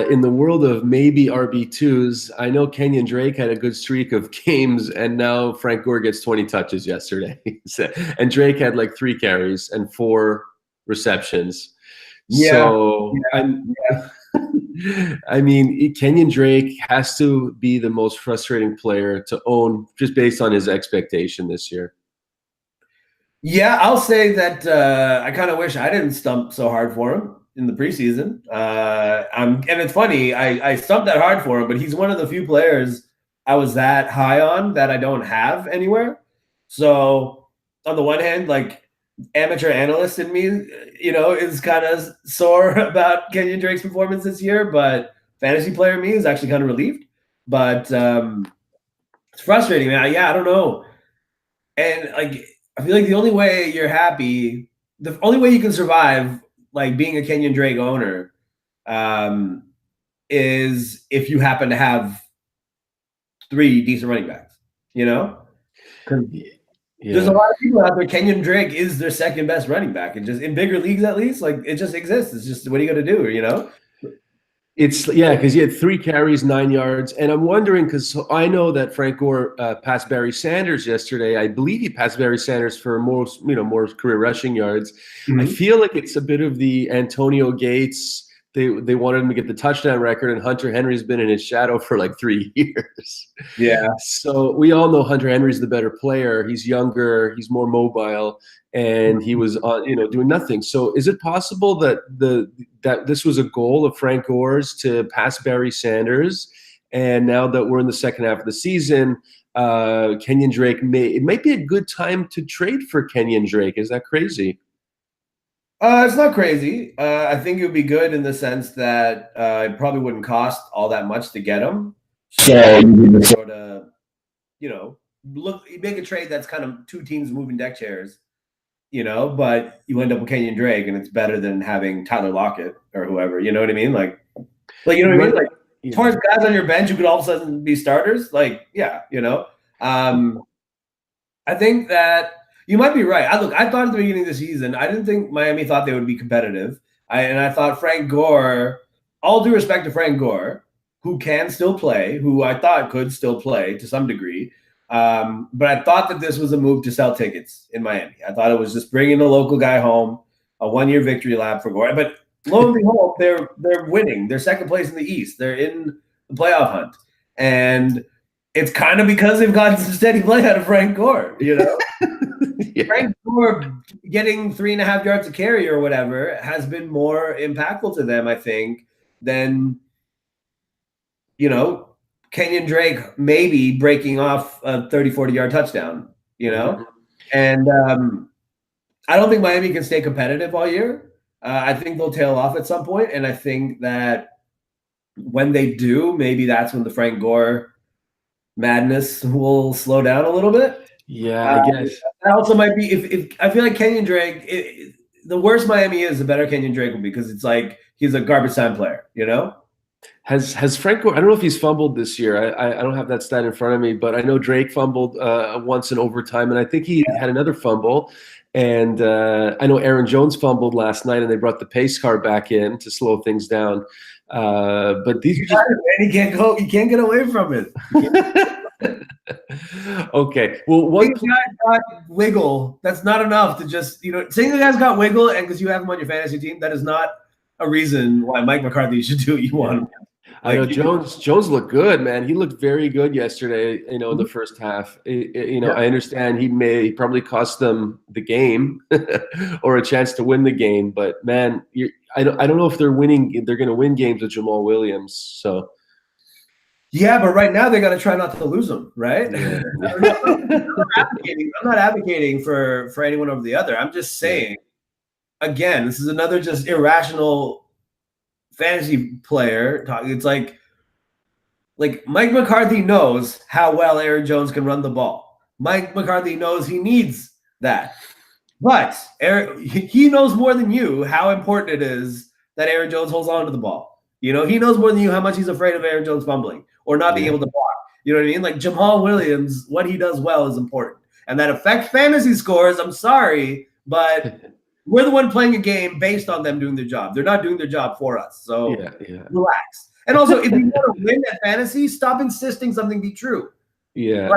In the world of maybe RB2s, I know Kenyan Drake had a good streak of games, and now Frank Gore gets 20 touches yesterday. And Drake had like 3 carries and 4 receptions. So, I mean, Kenyan Drake has to be the most frustrating player to own just based on his expectation this year. Yeah, I'll say that I kind of wish I didn't stump so hard for him in the preseason. And it's funny, I stumped that hard for him, but he's one of the few players I was that high on that I don't have anywhere. So on the one hand, like amateur analyst in me, is kind of sore about Kenyan Drake's performance this year, but fantasy player me is actually kind of relieved. But it's frustrating, man. I don't know. And like, I feel like the only way you're happy, the only way you can survive like being a Kenyan Drake owner is if you happen to have 3 decent running backs, There's a lot of people out there. Kenyan Drake is their second best running back, and just in bigger leagues, at least, like it just exists. It's just, what are you going to do? It's because he had 3 carries, 9 yards, and I'm wondering because I know that Frank Gore passed Barry Sanders yesterday. I believe he passed Barry Sanders for more career rushing yards. Mm-hmm. I feel like it's a bit of the Antonio Gates. They wanted him to get the touchdown record, and Hunter Henry's been in his shadow for like 3 years. Yeah. So we all know Hunter Henry's the better player. He's younger, he's more mobile, and he was doing nothing. So is it possible that that this was a goal of Frank Gore's to pass Barry Sanders, and now that we're in the second half of the season, Kenyan Drake it might be a good time to trade for Kenyan Drake? Is that crazy? It's not crazy. I think it would be good in the sense that it probably wouldn't cost all that much to get him. So you can sort of, you make a trade that's kind of 2 teams moving deck chairs, but you end up with Kenyan Drake, and it's better than having Tyler Lockett or whoever. You know what I mean? Like you know what I mean? Like as far as guys on your bench who could all of a sudden be starters, I think that. You might be right. I thought at the beginning of the season, I didn't think Miami thought they would be competitive. I thought Frank Gore, all due respect to Frank Gore, who can still play, who I thought could still play to some degree, but I thought that this was a move to sell tickets in Miami. I thought it was just bringing a local guy home, a 1-year victory lap for Gore. But lo and behold, they're winning. They're second place in the East. They're in the playoff hunt. And it's kind of because they've gotten some steady play out of Frank Gore, Yeah. Frank Gore getting 3.5 yards a carry or whatever has been more impactful to them, I think, than, Kenyan Drake maybe breaking off a 30-40-yard touchdown, And I don't think Miami can stay competitive all year. I think they'll tail off at some point, and I think that when they do, maybe that's when the Frank Gore madness will slow down a little bit. Yeah, I guess that also might be if I feel like Kenyan Drake. The worse Miami is, the better Kenyan Drake will be, because it's like he's a garbage time player. Has Frank Gore? I don't know if he's fumbled this year. I don't have that stat in front of me, but I know Drake fumbled once in overtime, and I think he had another fumble. And I know Aaron Jones fumbled last night, and they brought the pace car back in to slow things down. But these he can't go. He can't get away from it. Okay. Well, one guy got wiggle. That's not enough to just saying the guy's got wiggle, and because you have him on your fantasy team, that is not a reason why Mike McCarthy should do what you want him. I know Jones looked good, man. He looked very good yesterday. In the first half. I understand he probably cost them the game or a chance to win the game, but man, I don't know if they're winning. They're going to win games with Jamal Williams. So. Yeah, but right now they got to try not to lose them, right? Yeah. I'm not advocating for anyone over the other. I'm just saying, again, this is another just irrational fantasy player talk. It's like Mike McCarthy knows how well Aaron Jones can run the ball. Mike McCarthy knows he needs that, but he knows more than you how important it is that Aaron Jones holds on to the ball. He knows more than you how much he's afraid of Aaron Jones fumbling or not being able to block. You know what I mean? Like Jamal Williams, what he does well is important. and that affects fantasy scores. I'm sorry, but we're the one playing a game based on them doing their job. They're not doing their job for us. So relax. And also, if you want to win at fantasy, stop insisting something be true. Yeah.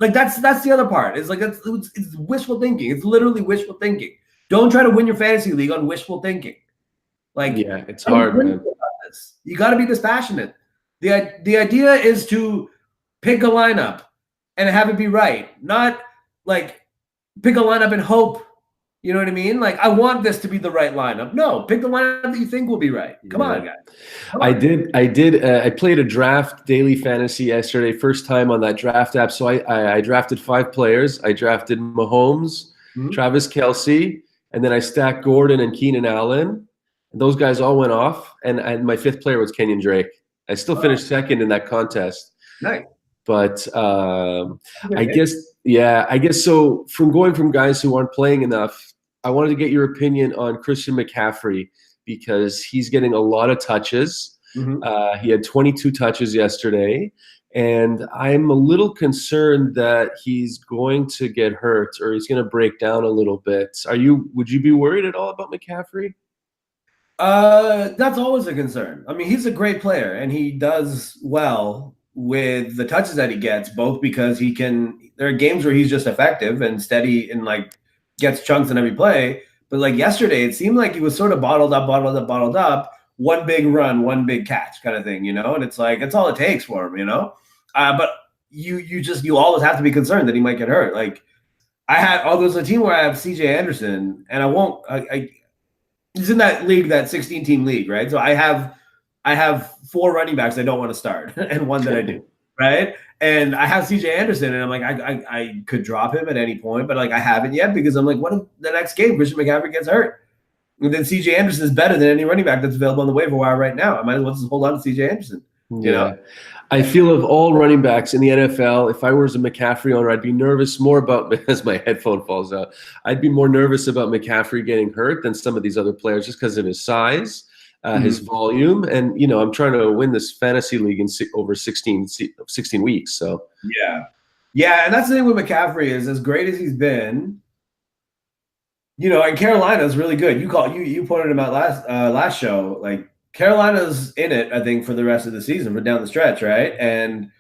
Like that's the other part. It's like it's wishful thinking. It's literally wishful thinking. Don't try to win your fantasy league on wishful thinking. Like, yeah, it's hard, man. You got to be dispassionate. The idea is to pick a lineup and have it be right, not like pick a lineup and hope. You know what I mean? Like, I want this to be the right lineup. No, pick the lineup that you think will be right. Come on, guys. Come on. I played a draft daily fantasy yesterday, first time on that draft app. So I drafted 5 players. I drafted Mahomes, Travis Kelce, and then I stacked Gordon and Keenan Allen. And those guys all went off. And my 5th player was Kenyan Drake. I still finished second in that contest. Nice. But I guess so. From going from guys who aren't playing enough, I wanted to get your opinion on Christian McCaffrey because he's getting a lot of touches. He had 22 touches yesterday, and I'm a little concerned that he's going to get hurt or he's going to break down a little bit. Would you be worried at all about McCaffrey? That's always a concern. I mean, he's a great player, and he does well with the touches that he gets, both because there are games where he's just effective and steady and like gets chunks in every play. But like yesterday, it seemed like he was sort of bottled up, one big run, one big catch kind of thing, you know? And it's like, it's all it takes for him, you know? But you always have to be concerned that he might get hurt. Like there's a team where I have CJ Anderson, and he's in that league, that 16-team league, right? So I have 4 running backs I don't want to start and one that I do, right? And I have CJ Anderson, and I'm like, I could drop him at any point, but like I haven't yet because I'm like, what if the next game Christian McCaffrey gets hurt? And then CJ Anderson is better than any running back that's available on the waiver wire right now. I might as well just hold on to CJ Anderson. You know? I feel of all running backs in the NFL, if I was a McCaffrey owner, I'd be nervous more about, as my headphone falls out, I'd be more nervous about McCaffrey getting hurt than some of these other players just because of his size. His volume, and I'm trying to win this fantasy league in over 16 weeks. So yeah, and that's the thing with McCaffrey is as great as he's been, and Carolina's really good. You pointed him out last show. Like Carolina's in it, I think, for the rest of the season, for down the stretch, right? And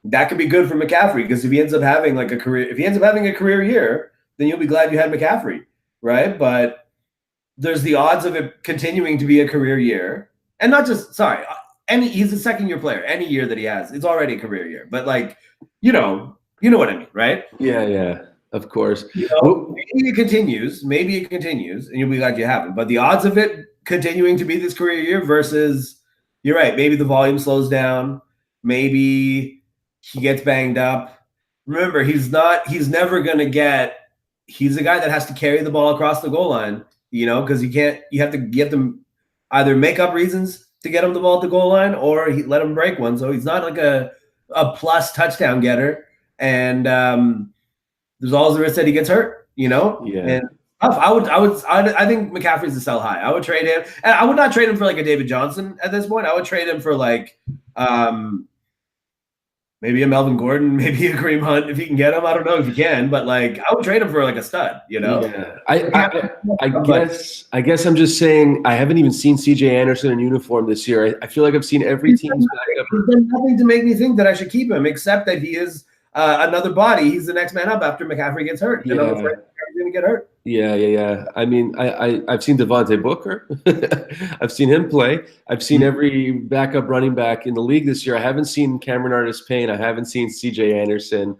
that could be good for McCaffrey because if he ends up having a career year, then you'll be glad you had McCaffrey, right? But there's the odds of it continuing to be a career year, and not just he's a second-year player. Any year that he has, it's already a career year. But like, you know what I mean, right? Yeah, of course. Maybe it continues, and you'll be glad you have it. But the odds of it continuing to be this career year versus, you're right, maybe the volume slows down, maybe he gets banged up. Remember, he's never gonna get. He's a guy that has to carry the ball across the goal line. Because you have to get them either make up reasons to get him the ball at the goal line or let him break one. So he's not like a plus touchdown getter. And there's always the risk that he gets hurt, Yeah. And I think McCaffrey's a sell high. I would trade him. And I would not trade him for like a David Johnson at this point. I would trade him for like maybe a Melvin Gordon, maybe a Kareem Hunt if you can get him. I don't know if you can, but like I would trade him for like a stud, Yeah. I guess I'm just saying I haven't even seen CJ Anderson in uniform this year. I feel like I've seen every team's backup. There's nothing to make me think that I should keep him except that he is another body. He's the next man up after McCaffrey gets hurt. I'm afraid he's going to get hurt. Yeah. I mean, I've seen Devontae Booker. I've seen him play. I've seen every backup running back in the league this year. I haven't seen Cameron Artis-Payne. I haven't seen CJ Anderson.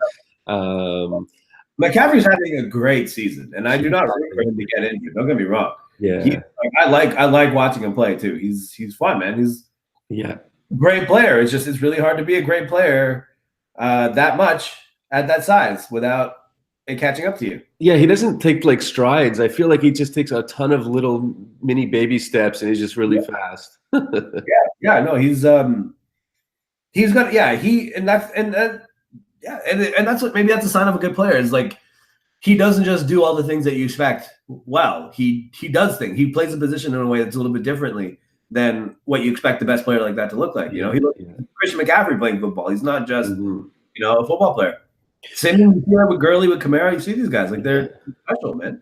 McCaffrey's having a great season, and I do not root for him to get injured. Don't get me wrong. Yeah, I like watching him play too. He's fun, man. He's a great player. It's really hard to be a great player that much at that size without it catching up to you. Yeah, he doesn't take like strides. I feel like he just takes a ton of little mini baby steps, and he's just really fast. No, he's got and that's what maybe that's a sign of a good player is like he doesn't just do all the things that you expect. Well, he does things. He plays a position in a way that's a little bit differently than what you expect the best player like that to look like. He looks Christian McCaffrey playing football. He's not just a football player. Same thing you see with Gurley with Kamara. You see these guys like they're special, man.